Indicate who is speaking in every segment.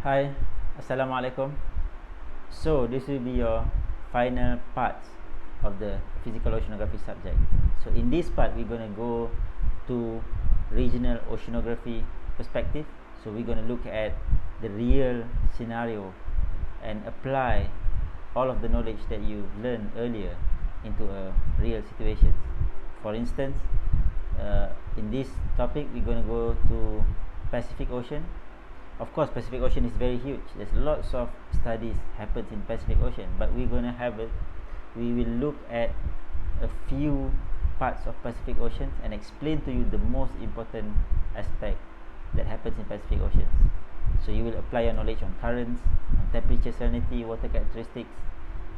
Speaker 1: Hi, Assalamualaikum. So this will be your final parts of the physical oceanography subject. So in this part we're going to go to regional oceanography perspective. So we're going to look at the real scenario and apply all of the knowledge that you learned earlier into a real situation. For instance, in this topic we're going to go to Pacific Ocean. Of course, Pacific Ocean is very huge. There's lots of studies happens in Pacific Ocean, but we will look at a few parts of Pacific Oceans and explain to you the most important aspect that happens in Pacific Oceans. So you will apply your knowledge on currents, on temperature, salinity, water characteristics,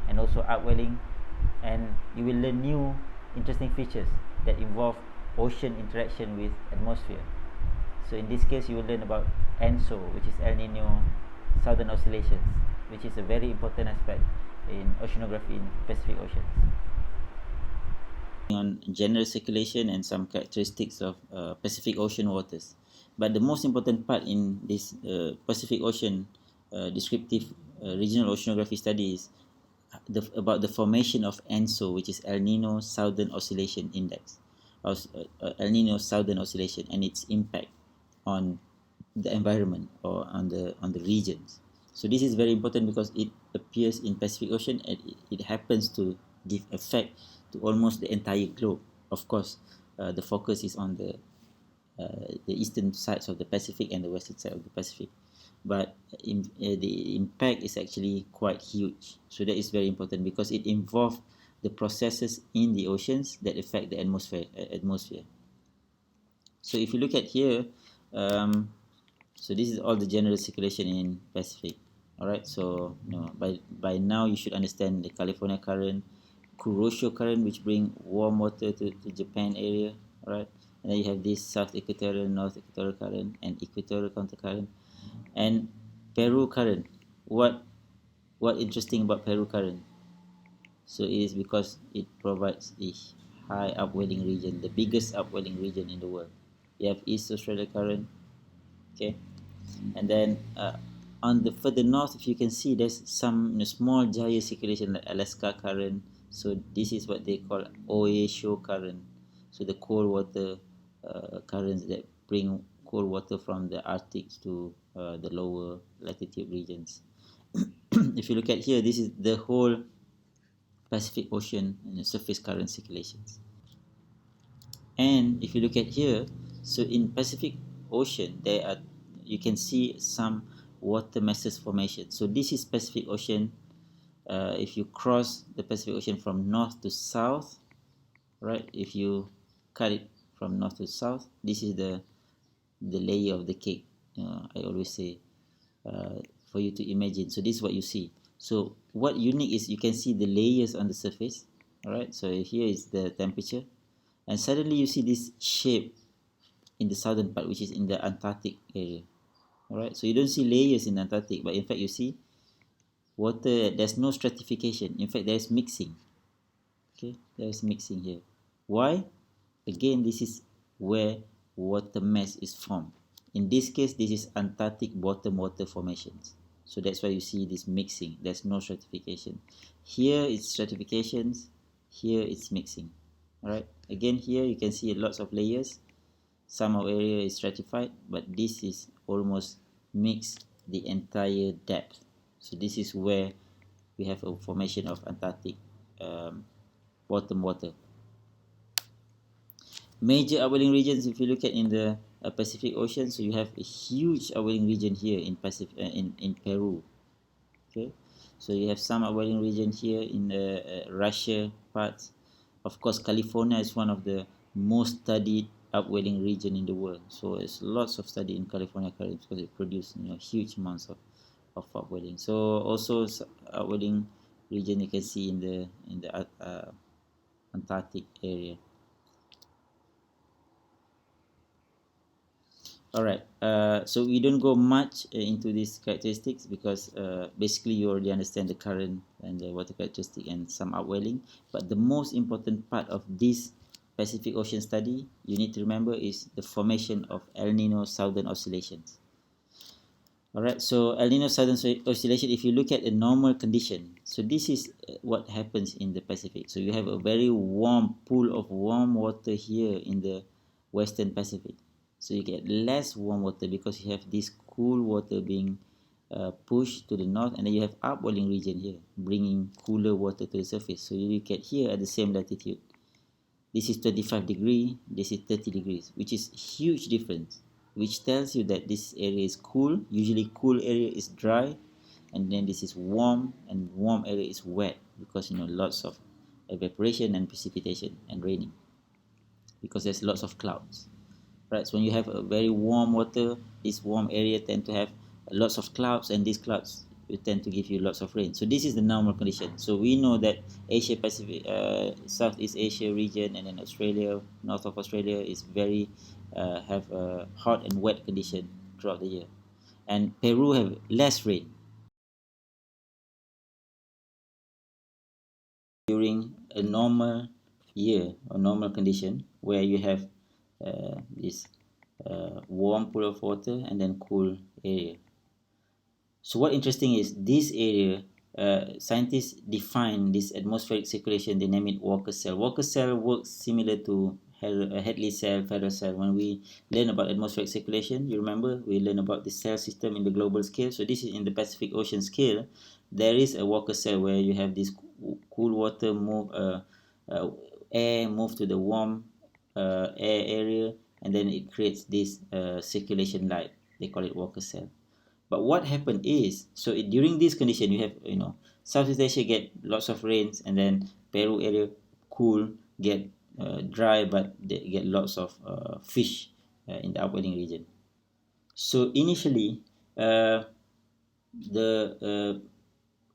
Speaker 1: and also upwelling, and you will learn new interesting features that involve ocean interaction with atmosphere. So in this case, you will learn about ENSO, which is El Niño Southern Oscillations, which is a very important aspect in oceanography in Pacific Oceans. On general circulation and some characteristics of Pacific Ocean waters. But the most important part in this Pacific Ocean descriptive regional oceanography study is about the formation of ENSO, which is El Niño Southern Oscillation Index, or El Niño Southern Oscillation, and its impact on the environment or on the regions. So this is very important because it appears in Pacific Ocean and it happens to give effect to almost the entire globe. Of course, the focus is on the eastern sides of the Pacific and the western side of the Pacific, but the impact is actually quite huge. So that is very important because it involves the processes in the oceans that affect the atmosphere. So if you look at here, so this is all the general circulation in Pacific. All right, so by now you should understand the California current, Kuroshio current, which bring warm water to Japan area. All right, and then you have this South Equatorial, North Equatorial current, and Equatorial counter current, and Peru current. What interesting about Peru current? So it is because it provides a high upwelling region, the biggest upwelling region in the world. You have East Australia current, okay, and then on the further north, if you can see, there's some small gyre circulation like Alaska current. So this is what they call Oahu current. So the cold water currents that bring cold water from the Arctic to the lower latitude regions. If you look at here, this is the whole Pacific Ocean and the surface current circulations. And if you look at here, so in Pacific Ocean, you can see some water masses formation. So this is Pacific Ocean. If you cross the Pacific Ocean from north to south, right? If you cut it from north to south, this is the layer of the cake. I always say for you to imagine. So this is what you see. So what unique is you can see the layers on the surface. All right. So here is the temperature, and suddenly you see this shape in the southern part, which is in the Antarctic area. All right. So you don't see layers in the Antarctic, but in fact you see water. There's no stratification. In fact, there's mixing. Okay, there's mixing here. Why? Again, this is where water mass is formed. In this case, this is Antarctic bottom water formations. So that's why you see this mixing. There's no stratification. Here it's stratifications. Here it's mixing. All right. Again, here you can see lots of layers. Some of area is stratified, but this is almost mixed the entire depth. So this is where we have a formation of Antarctic bottom water. Major upwelling regions, if you look at in the Pacific Ocean, so you have a huge upwelling region here in in Peru. Okay, so you have some upwelling region here in the Russia parts. Of course, California is one of the most studied upwelling region in the world. So there's lots of study in California current because it produces huge amounts of upwelling. So also upwelling region you can see in the Antarctic area. Alright, so we don't go much into these characteristics because basically you already understand the current and the water characteristic and some upwelling. But the most important part of this Pacific Ocean study you need to remember is the formation of El Niño Southern Oscillations. Alright, so El Nino Southern Oscillation, if you look at a normal condition, so this is what happens in the Pacific. So you have a very warm pool of warm water here in the Western Pacific. So you get less warm water because you have this cool water being pushed to the north, and then you have upwelling region here, bringing cooler water to the surface. So you get here at the same latitude. This is 25 degree, this is 30 degrees, which is huge difference, which tells you that this area is cool. Usually cool area is dry, and then this is warm, and warm area is wet because lots of evaporation and precipitation and raining because there's lots of clouds. Right, so when you have a very warm water, this warm area tend to have lots of clouds, and these clouds will tend to give you lots of rain. So this is the normal condition. So we know that Asia Pacific, Southeast Asia region, and then Australia, north of Australia is very have a hot and wet condition throughout the year, and Peru have less rain during a normal year or normal condition where you have this warm pool of water and then cool area. So what interesting is this area, scientists define this atmospheric circulation dynamic Walker cell. Walker cell works similar to Hadley cell, Ferrel cell. When we learn about atmospheric circulation, you remember we learn about the cell system in the global scale. So this is in the Pacific Ocean scale. There is a Walker cell where you have this cool water move, air move to the warm air area, and then it creates this circulation light. They call it Walker cell. But what happened is, during this condition, you have, Southeast Asia get lots of rains, and then Peru area cool, get dry, but they get lots of fish in the upwelling region. So initially, the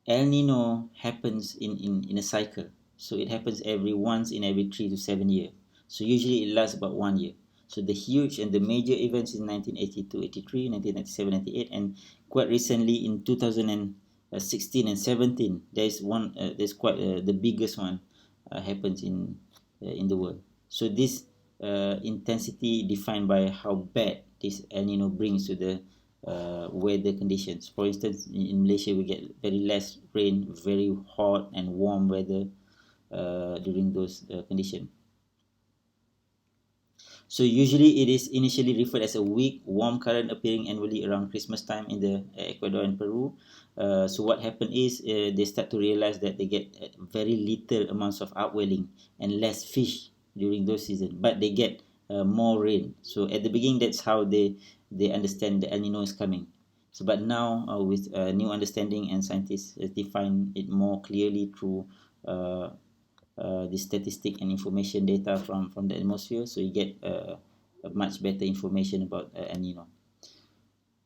Speaker 1: El Nino happens in a cycle. So it happens once in every 3 to 7 years. So usually it lasts about 1 year. So the huge and the major events in 1982, 83, 1997, 98, and quite recently in 2016 and 17, there's quite the biggest one happens in the world. So this intensity defined by how bad this El Nino brings to the weather conditions. For instance, in Malaysia, we get very less rain, very hot and warm weather during those conditions. So usually it is initially referred as a weak, warm current appearing annually around Christmas time in the Ecuador and Peru. So what happened is they start to realize that they get very little amounts of upwelling and less fish during those seasons, but they get more rain. So at the beginning, that's how they understand the El Nino is coming. So but now with new understanding, and scientists define it more clearly through the statistic and information data from the atmosphere, so you get a much better information about El Nino.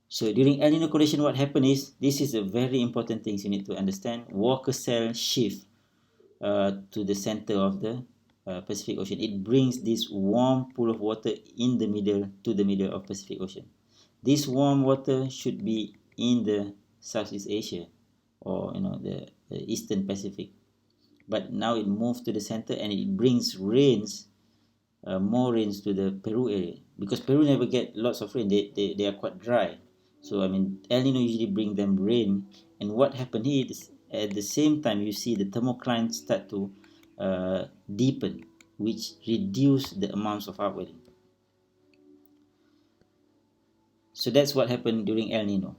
Speaker 1: So during El Nino condition, what happened is, this is a very important thing you need to understand. Walker cell shift to the center of the Pacific Ocean. It brings this warm pool of water in the middle to the middle of Pacific Ocean. This warm water should be in the Southeast Asia, or the Eastern Pacific. But now it moves to the center, and it brings rains, more rains to the Peru area, because Peru never get lots of rain. They are quite dry. So I mean, El Nino usually bring them rain, and what happened here is at the same time you see the thermocline start to deepen, which reduce the amounts of upwelling. So that's what happened during El Nino.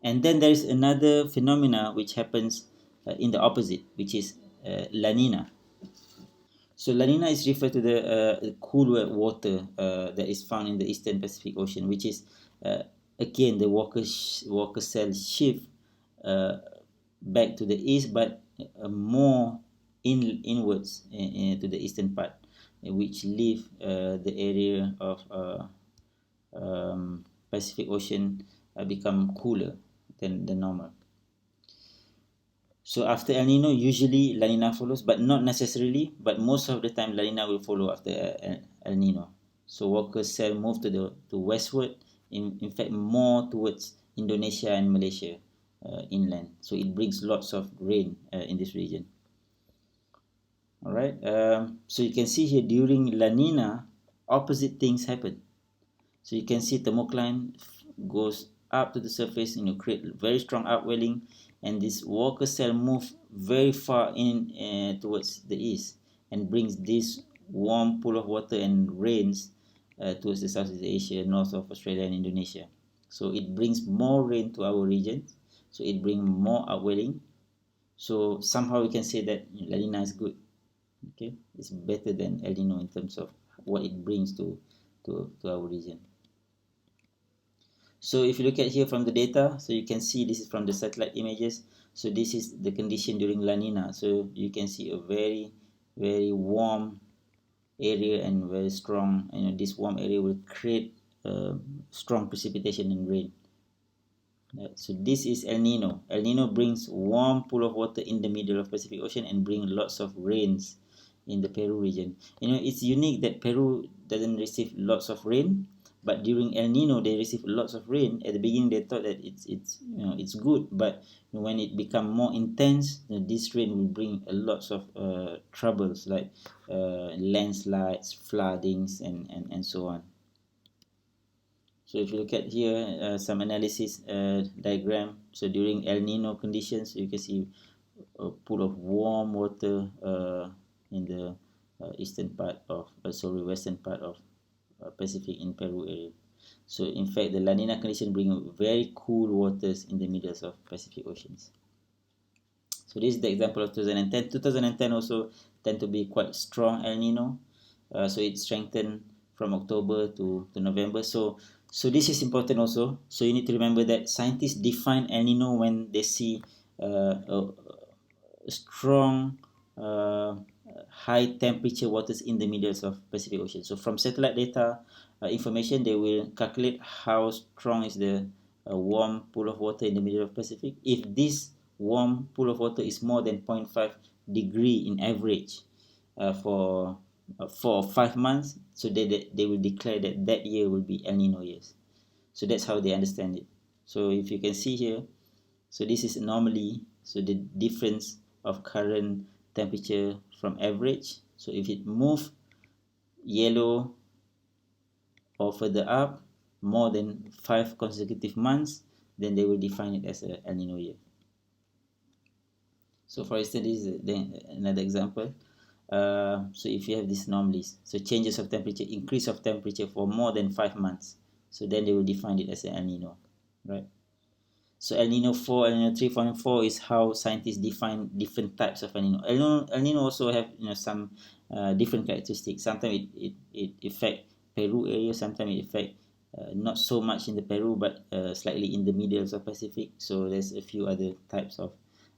Speaker 1: And then there is another phenomena which happens in the opposite, which is La Nina. So La Nina is referred to the cooler water that is found in the Eastern Pacific Ocean, which is again the Walker cell shift back to the east, but more inwards to the eastern part, which leave the area of Pacific Ocean become cooler than normal. So after El Nino, usually La Nina follows, but not necessarily. But most of the time, La Nina will follow after El Nino. So Walker cell move to westward. In fact, more towards Indonesia and Malaysia inland. So it brings lots of rain in this region. All right. So you can see here during La Nina, opposite things happen. So you can see thermocline goes up to the surface, create very strong upwelling, and this Walker cell move very far in towards the east and brings this warm pool of water and rains towards the Southeast Asia, north of Australia and Indonesia. So it brings more rain to our region, so it brings more upwelling. So somehow we can say that La Nina is good. Okay, it's better than El Nino in terms of what it brings to our region. So if you look at here from the data, so you can see this is from the satellite images. So this is the condition during La Nina. So you can see a very, very warm area and very strong. This warm area will create strong precipitation and rain. So this is El Nino. El Nino brings warm pool of water in the middle of Pacific Ocean and bring lots of rains in the Peru region. It's unique that Peru doesn't receive lots of rain, but during El Nino they receive lots of rain. At the beginning they thought that it's good, but when it become more intense, this rain will bring a lots of troubles like landslides, floodings, and so on. So if you look at here, some analysis diagram. So during El Nino conditions, you can see a pool of warm water in the western part of Pacific in Peru area. So in fact, the La Nina condition bring very cool waters in the middle of Pacific oceans. So this is the example of 2010. 2010 also tend to be quite strong El Nino. So it strengthened from October to November. So this is important also. So you need to remember that scientists define El Nino when they see a strong high temperature waters in the middle of Pacific Ocean. So from satellite data information, they will calculate how strong is the warm pool of water in the middle of Pacific. If this warm pool of water is more than 0.5 degree in average for 4 or 5 months, so they will declare that year will be El Nino years. So that's how they understand it. So if you can see here, so this is anomaly, so the difference of current temperature from average. So if it move yellow or further up more than 5 consecutive months, then they will define it as a El Nino year. So for instance, this is another example. So if you have these anomalies, so changes of temperature, increase of temperature for more than 5 months, so then they will define it as an El Nino, right? So El Nino 4, El Nino 3, 4, and 4 is how scientists define different types of El Nino. El Nino also have some different characteristics. Sometimes it affect Peru area, sometimes it affect not so much in the Peru, but slightly in the middle of Pacific. So there's a few other types of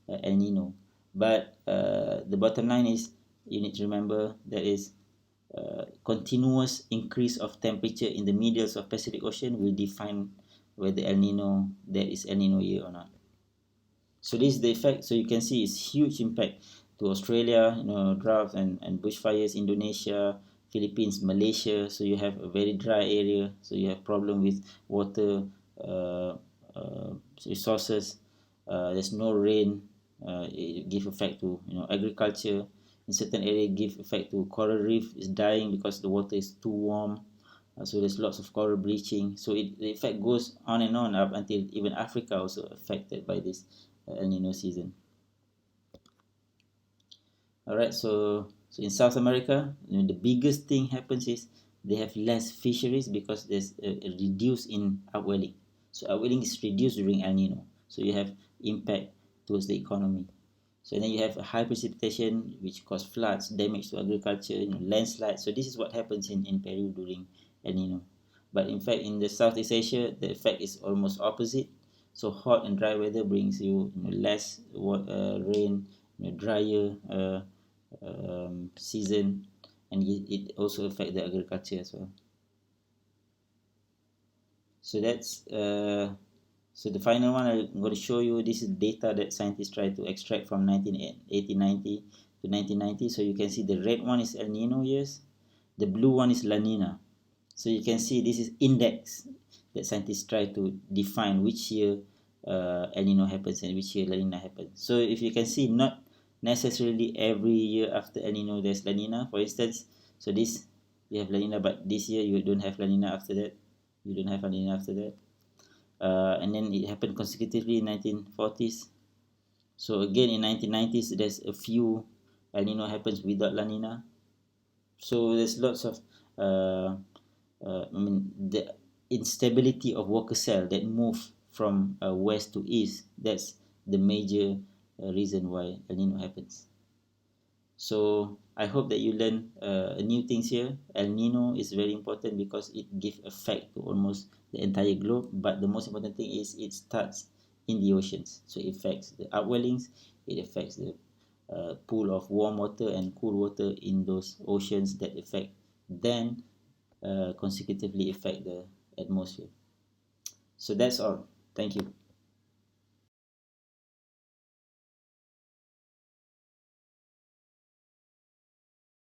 Speaker 1: El Nino. But the bottom line is, you need to remember that is continuous increase of temperature in the middle of Pacific Ocean will define whether El Nino, that is El Nino year or not. So this is the effect. So you can see it's huge impact to Australia, droughts and bushfires, Indonesia, Philippines, Malaysia. So you have a very dry area. So you have problem with water resources. There's no rain. It give effect to agriculture. In certain area, give effect to coral reef is dying because the water is too warm. So there's lots of coral bleaching. So the effect goes on and on up until even Africa also affected by this El Nino season. Alright, so in South America, the biggest thing happens is they have less fisheries because there's a reduce in upwelling. So upwelling is reduced during El Nino. So you have impact towards the economy. So then you have a high precipitation which cause floods, damage to agriculture, landslides. So this is what happens in Peru during El Nino. But in fact, in the Southeast Asia, the effect is almost opposite. So hot and dry weather brings you, less rain, drier season, and it also affects the agriculture as well. So that's so the final one I'm going to show you. This is data that scientists try to extract from 1890 to 1990. So you can see the red one is El Nino years, the blue one is La Nina. So you can see this is index that scientists try to define which year El Nino happens and which year La Nina happens. So if you can see, not necessarily every year after El Nino there's La Nina. For instance, so this you have La Nina, but this year you don't have La Nina after that. You don't have La Nina after that. and then it happened consecutively in 1940s. So again in 1990s, there's a few El Nino happens without La Nina. So there's lots of the instability of Walker cell that move from west to east. That's the major reason why El Nino happens. So I hope that you learn new things here. El Nino is very important because it gives effect to almost the entire globe. But the most important thing is it starts in the oceans. So it affects the upwellings, it affects the pool of warm water and cool water in those oceans that affect, then consecutively affect the atmosphere. So that's all. Thank you.